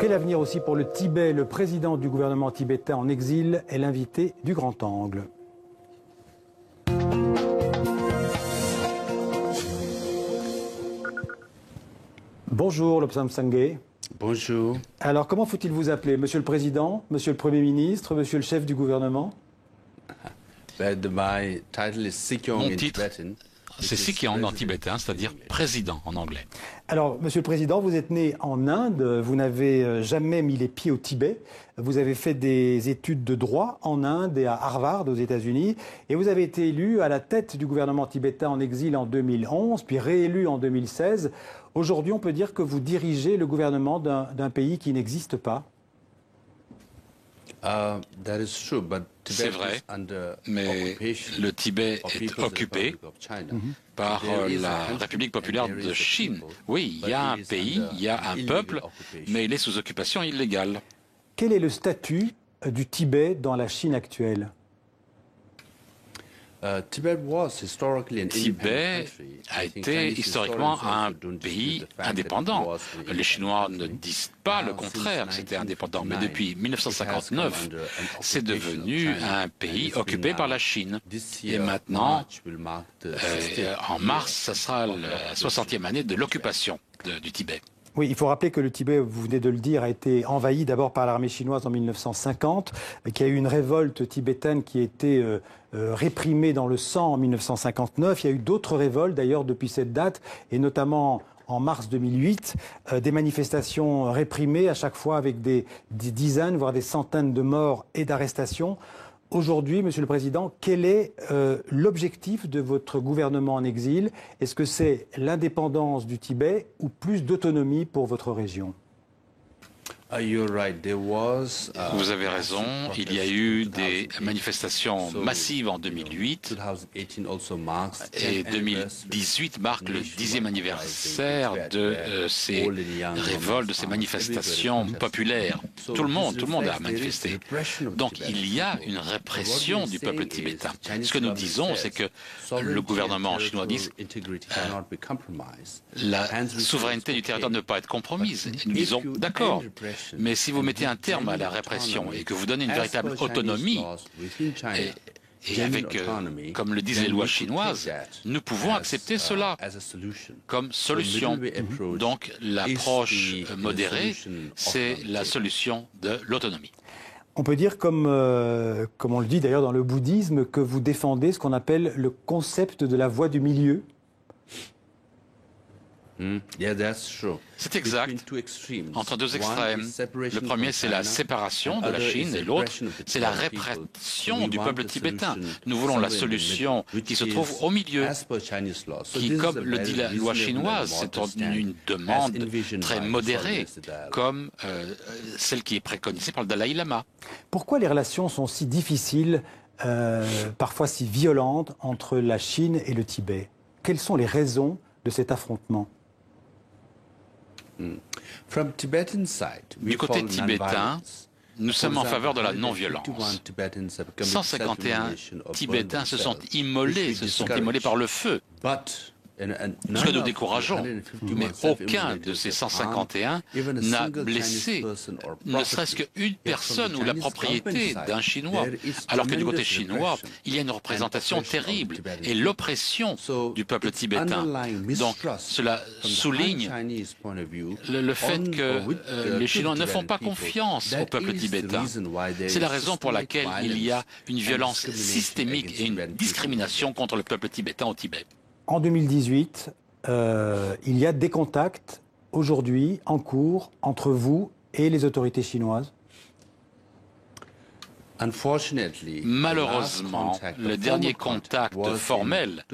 Quel avenir aussi pour le Tibet? Le président du gouvernement tibétain en exil est l'invité du Grand Angle. Bonjour Lobsang Sangay. Bonjour. Alors comment faut-il vous appeler? Monsieur le Président, Monsieur le Premier ministre, Monsieur le chef du gouvernement? Mon titre, c'est Sikyong en tibétain, c'est-à-dire président en anglais. Alors, Monsieur le Président, vous êtes né en Inde, vous n'avez jamais mis les pieds au Tibet. Vous avez fait des études de droit en Inde et à Harvard aux États-Unis. Et vous avez été élu à la tête du gouvernement tibétain en exil en 2011, puis réélu en 2016. Aujourd'hui, on peut dire que vous dirigez le gouvernement d'un pays qui n'existe pas. C'est vrai, mais le Tibet est occupé par la République populaire de Chine. Oui, il y a un pays, il y a un peuple, mais il est sous occupation illégale. Quel est le statut du Tibet dans la Chine actuelle? Tibet a été historiquement un pays indépendant. Les Chinois ne disent pas le contraire, que c'était indépendant. Mais depuis 1959, c'est devenu un pays occupé par la Chine. Et maintenant, en mars, ce sera la 60e année de l'occupation du Tibet. Oui, il faut rappeler que le Tibet, vous venez de le dire, a été envahi d'abord par l'armée chinoise en 1950, qu'il y a eu une révolte tibétaine qui a été réprimée dans le sang en 1959. Il y a eu d'autres révoltes d'ailleurs depuis cette date, et notamment en mars 2008, des manifestations réprimées à chaque fois avec des dizaines, voire des centaines de morts et d'arrestations. Aujourd'hui, Monsieur le Président, quel est l'objectif de votre gouvernement en exil? Est-ce que c'est l'indépendance du Tibet ou plus d'autonomie pour votre région? Vous avez raison, il y a eu des manifestations massives en 2008 et 2018 marque le 10e anniversaire de ces révoltes, de ces manifestations populaires. Tout le monde a manifesté. Donc il y a une répression du peuple tibétain. Ce que nous disons, c'est que le gouvernement chinois dit la souveraineté du territoire ne peut pas être compromise. Et nous disons d'accord. Mais si vous mettez un terme à la répression et que vous donnez une véritable autonomie, et avec, comme le disent les lois chinoises, nous pouvons accepter cela comme solution. Donc l'approche modérée, c'est la solution de l'autonomie. On peut dire, comme on le dit d'ailleurs dans le bouddhisme, que vous défendez ce qu'on appelle le concept de la voie du milieu. C'est exact. Entre deux extrêmes. Le premier, c'est la séparation de la Chine et l'autre, c'est la répression du peuple tibétain. Nous voulons la solution qui se trouve au milieu, qui, comme le dit la loi chinoise, c'est une demande très modérée, comme celle qui est préconisée par le Dalai Lama. Pourquoi les relations sont si difficiles, parfois si violentes, entre la Chine et le Tibet? Quelles sont les raisons de cet affrontement? Du côté tibétain, nous sommes en faveur de la non-violence. 151 Tibétains se sont immolés par le feu. Ce que nous décourageons, mais aucun de ces 151 n'a blessé ne serait-ce qu'une personne ou la propriété d'un Chinois, alors que du côté chinois, il y a une représentation terrible et l'oppression du peuple tibétain. Donc cela souligne le fait que les Chinois ne font pas confiance au peuple tibétain. C'est la raison pour laquelle il y a une violence systémique et une discrimination contre le peuple tibétain au Tibet. En 2018, il y a des contacts aujourd'hui en cours entre vous et les autorités chinoises? Malheureusement, le dernier contact formel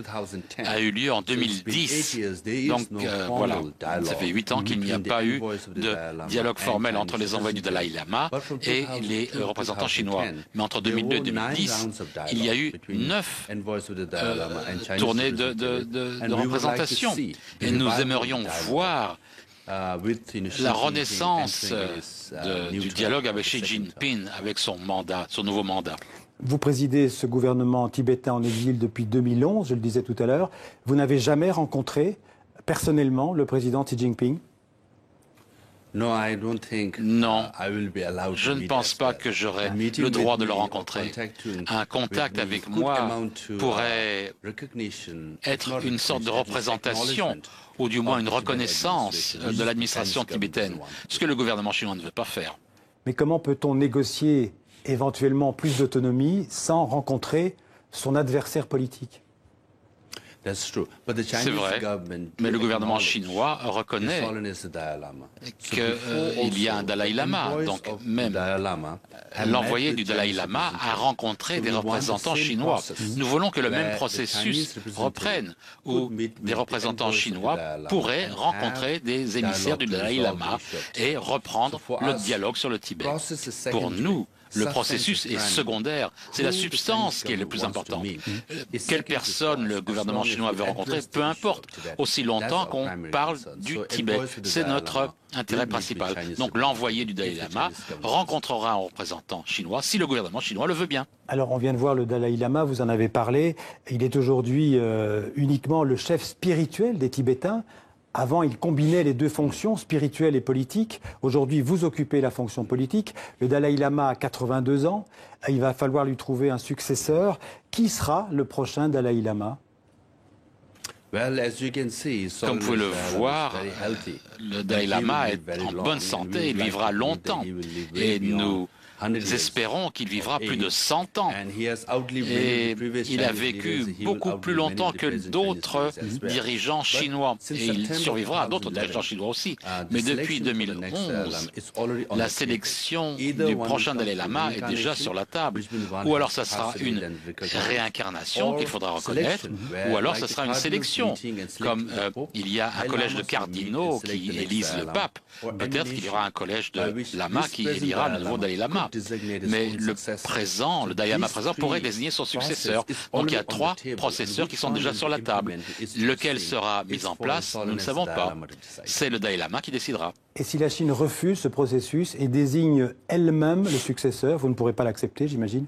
a eu lieu en 2010. Donc voilà, ça fait 8 ans qu'il n'y a pas eu de dialogue formel entre les envoyés du Dalai Lama et les représentants chinois. Mais entre 2002 et 2010, il y a eu 9 tournées de représentation. Et nous aimerions voir la renaissance du dialogue avec Xi Jinping, avec son nouveau mandat. Vous présidez ce gouvernement tibétain en exil depuis 2011, je le disais tout à l'heure. Vous n'avez jamais rencontré personnellement le président Xi Jinping? Non, je ne pense pas que j'aurai le droit de le rencontrer. Un contact avec moi pourrait être une sorte de représentation, ou du moins une reconnaissance de l'administration tibétaine, ce que le gouvernement chinois ne veut pas faire. Mais comment peut-on négocier éventuellement plus d'autonomie sans rencontrer son adversaire politique? C'est vrai, mais le gouvernement chinois reconnaît qu'il y a un Dalai Lama, donc même l'envoyé du Dalai Lama a rencontré des représentants chinois. Nous voulons que le même processus reprenne, où des représentants chinois pourraient rencontrer des émissaires du Dalai Lama et reprendre le dialogue sur le Tibet. Pour nous, le processus est secondaire, c'est la substance qui est le plus important. Quelle personne le gouvernement chinois veut rencontrer, peu importe, aussi longtemps qu'on parle du Tibet. C'est notre intérêt principal. Donc l'envoyé du Dalai Lama rencontrera un représentant chinois si le gouvernement chinois le veut bien. Alors on vient de voir le Dalai Lama, vous en avez parlé, il est aujourd'hui uniquement le chef spirituel des Tibétains. Avant, il combinait les deux fonctions, spirituelle et politique. Aujourd'hui, vous occupez la fonction politique. Le Dalai Lama a 82 ans. Il va falloir lui trouver un successeur. Qui sera le prochain Dalai Lama? Comme vous pouvez le voir, le Dalai Lama est en bonne santé, il vivra longtemps. Et nous espérons qu'il vivra plus de 100 ans. Et il a vécu beaucoup plus longtemps que d'autres dirigeants chinois. Et il survivra à d'autres dirigeants chinois aussi. Mais depuis 2011, la sélection du prochain Dalai Lama est déjà sur la table. Ou alors ça sera une réincarnation qu'il faudra reconnaître, ou alors ça sera une sélection. Comme il y a un collège de cardinaux qui élisent le pape, peut-être qu'il y aura un collège de lamas qui élira le nouveau Dalai Lama. Mais le Dalai Lama présent pourrait désigner son successeur. Donc il y a 3 processeurs qui sont déjà sur la table. Lequel sera mis en place, nous ne savons pas. C'est le Dalai Lama qui décidera. Et si la Chine refuse ce processus et désigne elle-même le successeur, vous ne pourrez pas l'accepter, j'imagine?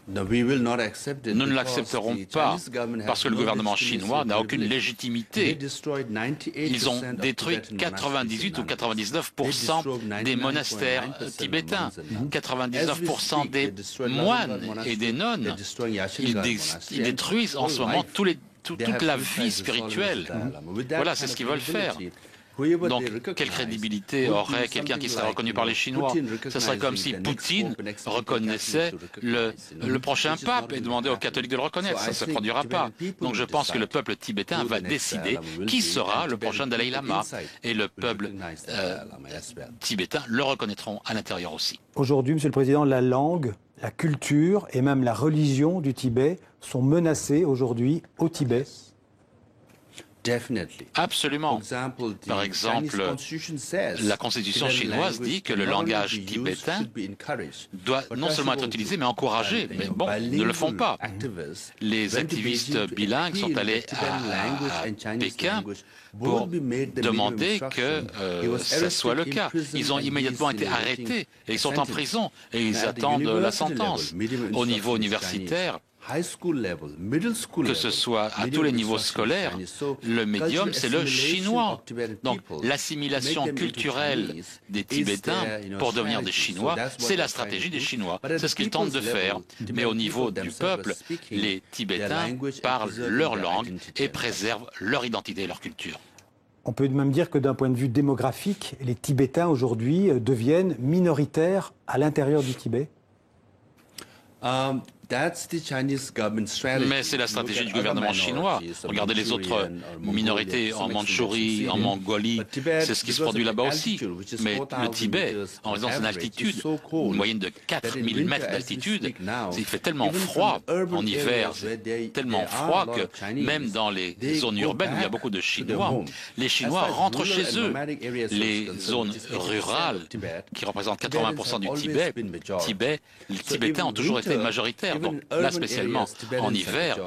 Nous ne l'accepterons pas parce que le gouvernement chinois n'a aucune légitimité. Ils ont détruit 98 ou 99% des monastères tibétains, 99% des moines et des nonnes. Ils détruisent en ce moment toute la vie spirituelle. Voilà, c'est ce qu'ils veulent faire. Donc, quelle crédibilité aurait quelqu'un qui serait reconnu par les Chinois? Ce serait comme si Poutine reconnaissait le prochain pape et demandait aux catholiques de le reconnaître. Ça ne se produira pas. Donc, je pense que le peuple tibétain va décider qui sera le prochain Dalai Lama. Et le peuple tibétain le reconnaîtront à l'intérieur aussi. Aujourd'hui, Monsieur le Président, la langue, la culture et même la religion du Tibet sont menacées aujourd'hui au Tibet. Absolument. Par exemple, la Constitution chinoise dit que le langage tibétain doit non seulement être utilisé, mais encouragé. Mais bon, ils ne le font pas. Les activistes bilingues sont allés à Pékin pour demander que ce soit le cas. Ils ont immédiatement été arrêtés et ils sont en prison et ils attendent la sentence. Au niveau universitaire, que ce soit à tous les niveaux scolaires, le médium, c'est le chinois. Donc, l'assimilation culturelle des Tibétains pour devenir des Chinois, c'est la stratégie des Chinois. C'est ce qu'ils tentent de faire. Mais au niveau du peuple, les Tibétains parlent leur langue et préservent leur identité et leur culture. On peut même dire que d'un point de vue démographique, les Tibétains aujourd'hui deviennent minoritaires à l'intérieur du Tibet. Mais c'est la stratégie du gouvernement chinois. Regardez les autres minorités en Mandchourie, en Mongolie, c'est ce qui se produit là-bas aussi. Mais le Tibet, en raison de son altitude, une moyenne de 4000 mètres d'altitude, il fait tellement froid en hiver, tellement froid que même dans les zones urbaines où il y a beaucoup de Chinois, les Chinois rentrent chez eux. Les zones rurales, qui représentent 80% du Tibet, les Tibétains ont toujours été majoritaires. Donc là, spécialement en hiver,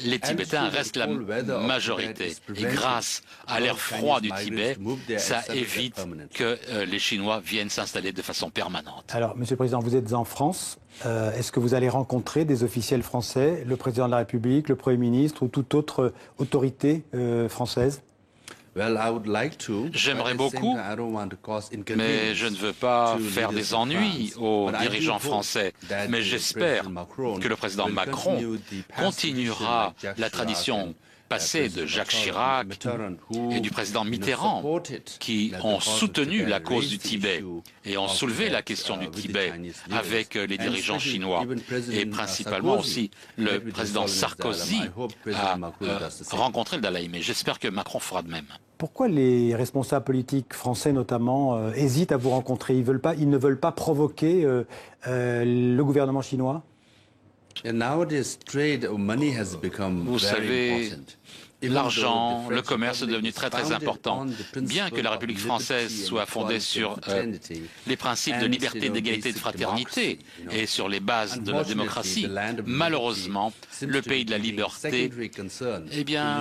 les Tibétains restent la majorité. Et grâce à l'air froid du Tibet, ça évite que les Chinois viennent s'installer de façon permanente. Alors, Monsieur le Président, vous êtes en France. Est-ce que vous allez rencontrer des officiels français, le Président de la République, le Premier ministre ou toute autre autorité française? J'aimerais beaucoup, mais je ne veux pas faire des ennuis aux dirigeants français. Mais j'espère que le président Macron continuera la tradition passée de Jacques Chirac et du président Mitterrand, qui ont soutenu la cause du Tibet et ont soulevé la question du Tibet avec les dirigeants chinois. Et principalement aussi, le président Sarkozy a rencontré le Dalai Lama. J'espère que Macron fera de même. Pourquoi les responsables politiques français notamment hésitent à vous rencontrer? Ils ne veulent pas provoquer le gouvernement chinois? Vous savez, l'argent, le commerce est devenu très important. Bien que la République française soit fondée sur les principes de liberté, d'égalité et de fraternité et sur les bases de la démocratie, malheureusement, le pays de la liberté, eh bien,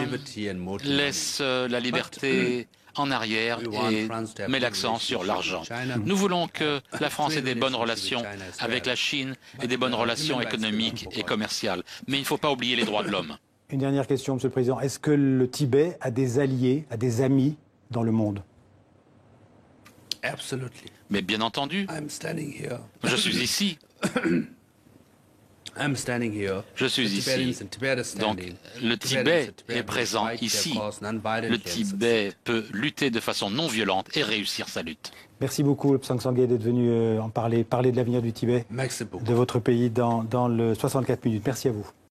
laisse la liberté en arrière et met l'accent sur l'argent. Nous voulons que la France ait des bonnes relations avec la Chine et des bonnes relations économiques et commerciales. Mais il ne faut pas oublier les droits de l'homme. Une dernière question, Monsieur le Président. Est-ce que le Tibet a des alliés, a des amis dans le monde? Mais bien entendu, je suis ici. Je suis ici. Donc, le Tibet est présent ici. Le Tibet peut lutter de façon non violente et réussir sa lutte. Merci beaucoup, Lobsang Sangay, d'être venu parler de l'avenir du Tibet, de votre pays dans le 64 minutes. Merci à vous.